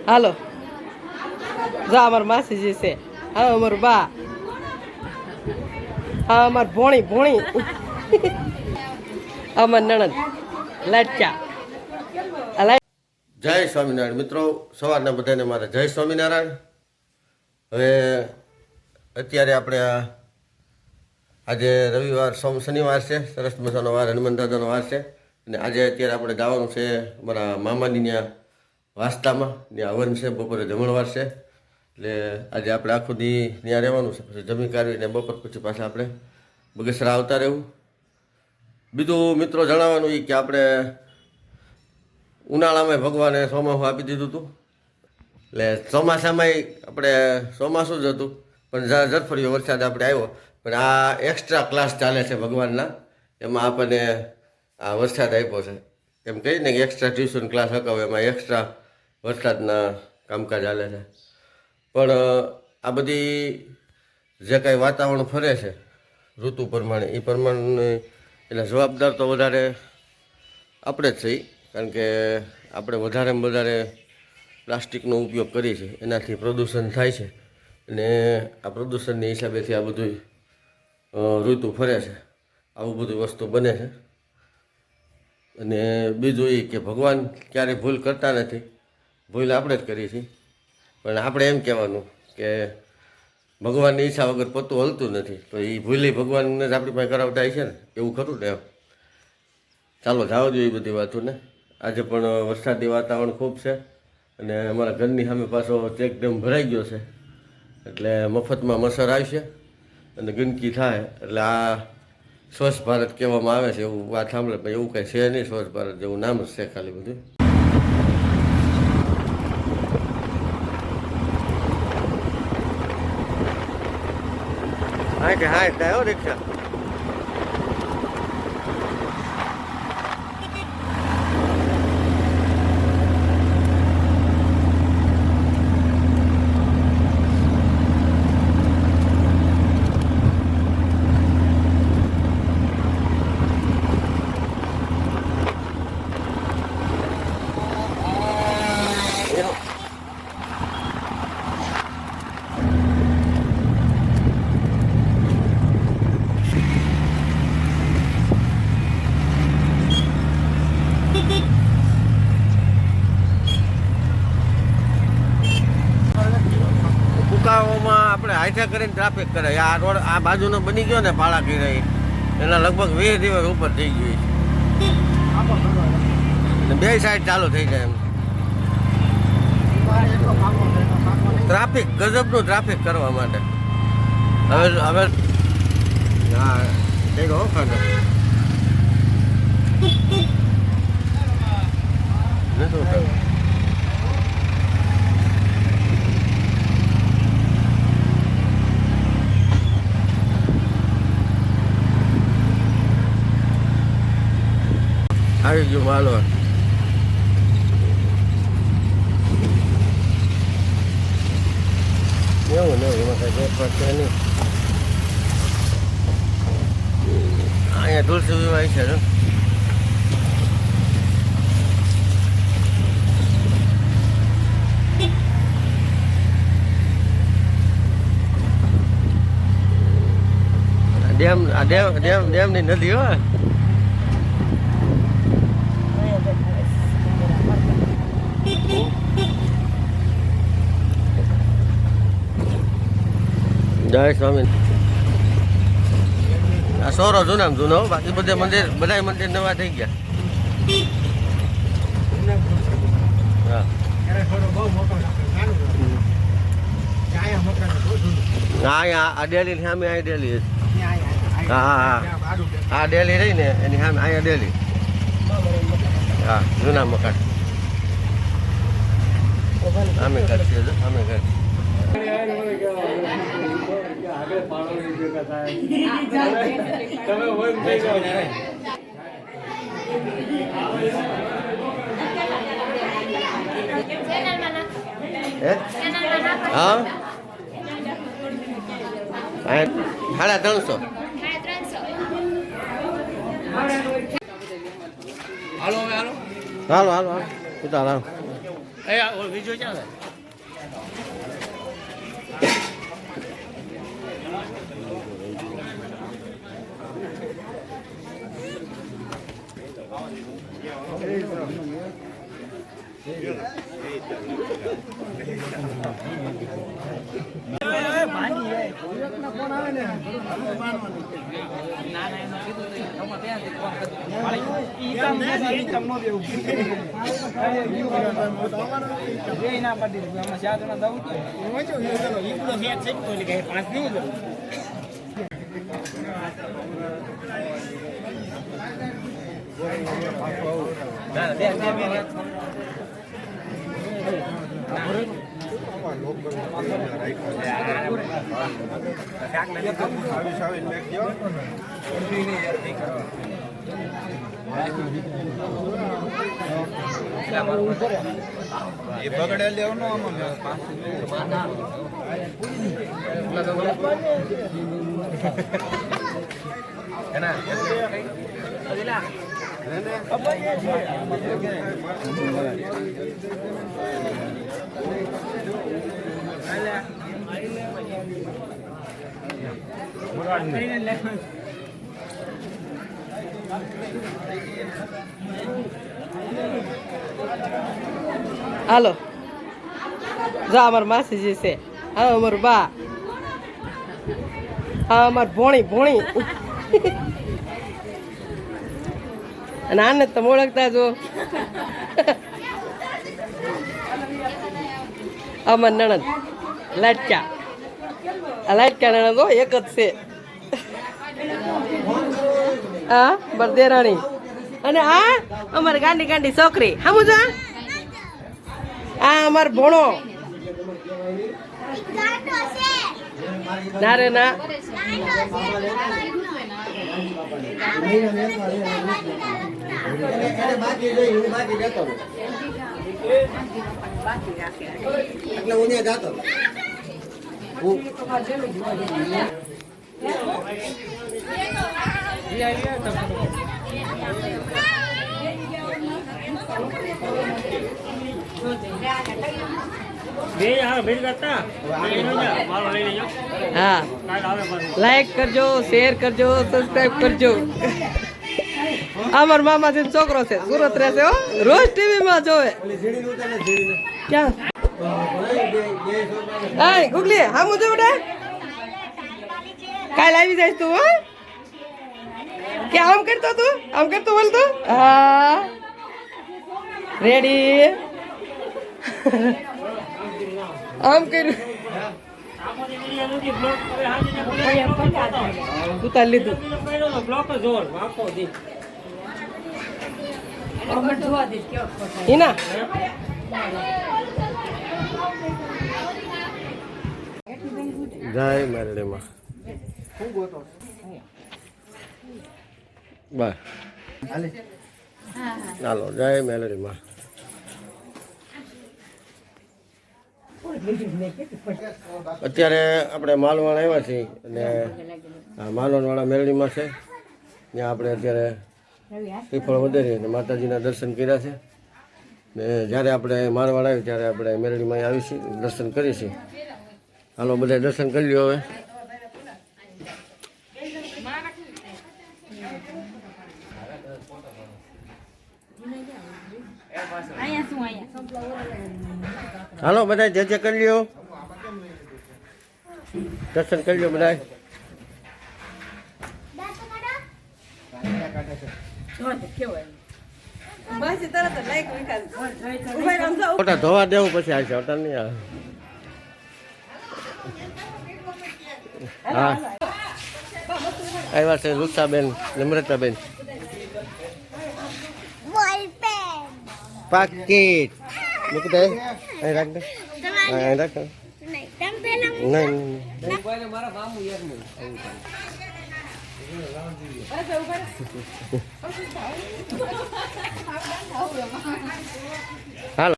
હાલો જા અમાર માસીજી છે હા અમાર બા હા અમાર ભોણી ભોણી અમાર નણંદ લાટકા જય સ્વામિનારાયણ મિત્રો, સવારના બધાને મારા જય સ્વામિનારાયણ. હવે અત્યારે આપણે આજે રવિવાર શનિવાર છે, સરસ મજાનો વાર, હનુમાન દાદાનો વાર છે. અને આજે અત્યારે આપણે ગાવાનું છે મારા મામાની ત્યાં વાસ્તામાં, ત્યાં હવન છે, બપોરે જમણવાર છે. એટલે આજે આપણે આખું દી ત્યાં રહેવાનું છે, પછી જમી કાઢીને બપોર પછી પાછા આપણે બગસરા આવતા રહેવું. બીજું મિત્રો જણાવવાનું એ કે આપણે ઉનાળામાં ભગવાને ચોમાસું આપી દીધું હતું, એટલે ચોમાસામાં આપણે ચોમાસું જ હતું, પણ ઝરફળિયો વરસાદ આપણે આવ્યો. પણ આ એક્સ્ટ્રા ક્લાસ ચાલે છે ભગવાનના, એમાં આપણને આ વરસાદ આપ્યો છે. એમ કહીને કે એક્સ્ટ્રા ટ્યુશન ક્લાસ હકાવે, એમાં એક્સ્ટ્રા વરસાદના કામકાજ ચાલે છે. પણ આ બધી જે કાંઈ વાતાવરણ ફરે છે ઋતુ પ્રમાણે, એ પ્રમાણે એના જવાબદાર તો વધારે આપણે જ છીએ. કારણ કે આપણે વધારેમાં વધારે પ્લાસ્ટિકનો ઉપયોગ કરીએ છીએ, એનાથી પ્રદૂષણ થાય છે. અને આ પ્રદૂષણની હિસાબેથી આ બધું ઋતુ ફરે છે, આવું બધું વસ્તુ બને છે. અને બીજું એ કે ભગવાન ક્યારેય ભૂલ કરતા નથી, ભૂલ આપણે જ કરીએ છીએ. પણ આપણે એમ કહેવાનું કે ભગવાનની ઈચ્છા વગર પતું હલતું નથી, તો એ ભૂલી ભગવાનને જ આપણી પાસે કરાવતા હોય છે ને, એવું ખરું ને. એમ ચાલો જાઓ જોઈએ એ બધી વાતોને. આજે પણ વરસાદી વાતાવરણ ખૂબ છે, અને અમારા ઘરની સામે પાછો ચેકડેમ ભરાઈ ગયો છે, એટલે મફતમાં મચ્છર આવશે અને ગંદકી થાય. એટલે આ સ્વચ્છ ભારત કહેવામાં આવે છે, એવું વાત સાંભળે, પણ એવું કંઈ છે નહીં. સ્વચ્છ ભારત જેવું નામ જ છે ખાલી બધું. હા કે હા થાય હો રિક્ષા. આપણે હાઈઠા કરીને ટ્રાફિક કરે. આ રોડ આ બાજુનો બની ગયો ને પાળાકી રહી, એના લગભગ 20 દિવસ ઉપર થઈ ગયું છે. બે સાઈડ ચાલુ થઈ જાય એમ. ટ્રાફિક ગજબનું ટ્રાફિક કરવા માટે હવે હા થઈ ગયો ખાતો નથી. આવી ગયું માલવા. એવું ને એમાં કઈ ફેરફાર છે નહીં. અહીંયા તુલસી વિવાહ છે ને. ડેમની નદી હોય. જય સ્વામી. આ સોરો જૂનામાં જૂનો, બાકી બધા મંદિર નવા થઈ ગયા. હા અહીંયા આ ડેલી સામે અહીં ડેલી. હા હા હા ડેલી રહી ને એની સામે અહીંયા ડેલી. હા જૂના મકાન અમે કરશે અમે કર. હા 350. હાલો હાલો હાલો ઉતાર હાલો. બીજો ક્યાં એ બગડે લેવાનો હાલો જા અમાર માસીજી છે હા અમાર બા હા અમાર ભોણી અને આને તમે ઓળખતા જો અમાર નણંદ લાટકા આ લાટકા નણંદ એક જ છે હા બરદેરાણી અને આ અમારી ગાંડી છોકરી હમું જો આ અમાર ભોણો ના રે ના હા લાઈક કરજો શેર કરજો સબસ્ક્રાઇબ કરજો અમાર મામાજી છોકરો છે સુરત રહેશે હો રોજ ટીવી માં જોવે ક્યાં હા ગુગલી હા મુજે બેટા કાલ આવી જઈશ તું હો કે આમ કરતો બોલતો હા રેડી આમ કર્યું ઉતાર લીધું હિના જય મેરડીમાં બસ ચાલો જય મેલડીમાં અત્યારે આપણે માલવાણ આવ્યા છીએ અને માલવણવાળા મેલડીમાં છે ત્યાં આપણે અત્યારે શ્રીફળ વધારી અને માતાજીના દર્શન કર્યા છે ને જ્યારે આપણે મારવાડ આવ્યું ત્યારે આપણે મેલડીમાં આવીશું દર્શન કરીશું. હાલો બધા દર્શન કરી લ્યો હવે. હાલો બધા જે કરી લ્યો, દર્શન કરી લ્યો બધા. ફોટા ધોવા દેવું પછી આવશે, હોટા નહીં આવે. હા આવ્યા છે લુસાબેન, નમ્રતાબેન. પાકીટ મૂકી દે, અહીં રાખ દે, અહીં રાખ. નહીં હાલો.